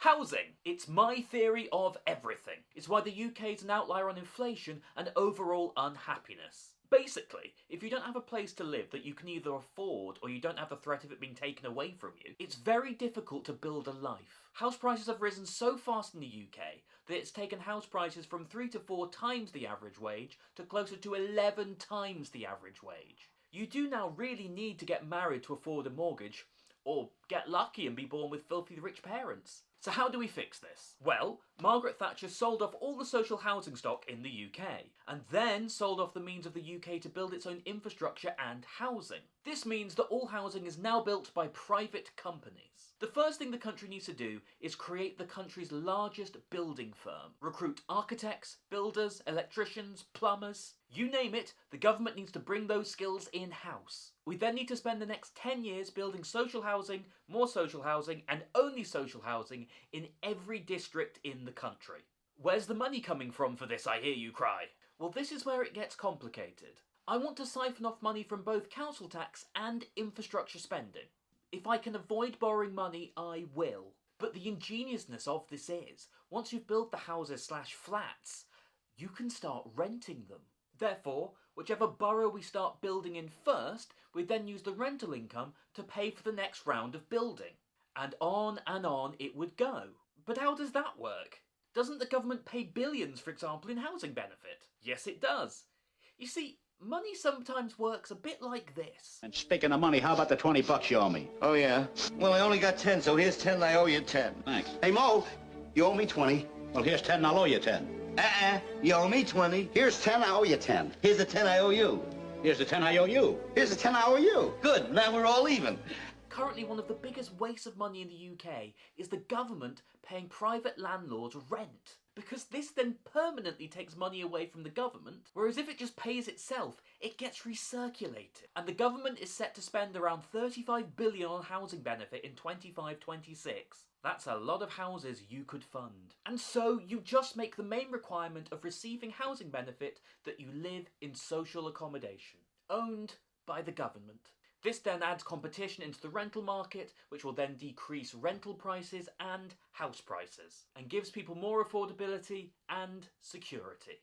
Housing. It's my theory of everything. It's why the UK is an outlier on inflation and overall unhappiness. Basically, if you don't have a place to live that you can either afford or you don't have the threat of it being taken away from you, it's very difficult to build a life. House prices have risen so fast in the UK that it's taken house prices from 3 to 4 times the average wage to closer to 11 times the average wage. You do now really need to get married to afford a mortgage, or get lucky and be born with filthy rich parents. So how do we fix this? Well, Margaret Thatcher sold off all the social housing stock in the UK, and then sold off the means of the UK to build its own infrastructure and housing. This means that all housing is now built by private companies. The first thing the country needs to do is create the country's largest building firm. Recruit architects, builders, electricians, plumbers. You name it, the government needs to bring those skills in-house. We then need to spend the next 10 years building social housing, more social housing, and only social housing in every district in the country. Where's the money coming from for this, I hear you cry? Well, this is where it gets complicated. I want to siphon off money from both council tax and infrastructure spending. If I can avoid borrowing money, I will. But the ingeniousness of this is, once you've built the houses/flats, you can start renting them. Therefore, whichever borough we start building in first, we then use the rental income to pay for the next round of building. And on it would go. But how does that work? Doesn't the government pay billions, for example, in housing benefit? Yes, it does. You see, money sometimes works a bit like this. And speaking of money, how about the $20 you owe me? Oh, yeah? Well, I only got 10, so here's 10 and I owe you 10. Thanks. Hey, Mo, you owe me 20. Well, here's 10 and I'll owe you 10. You owe me 20. Here's 10, I owe you 10. Here's the 10 I owe you. Here's the 10 I owe you. Here's the 10 I owe you. Good, now we're all even. Currently, one of the biggest wastes of money in the UK is the government paying private landlords rent. Because this then permanently takes money away from the government, whereas if it just pays itself, it gets recirculated. And the government is set to spend around 35 billion on housing benefit in 25-26. That's a lot of houses you could fund. And so you just make the main requirement of receiving housing benefit that you live in social accommodation, owned by the government. This then adds competition into the rental market, which will then decrease rental prices and house prices, and gives people more affordability and security.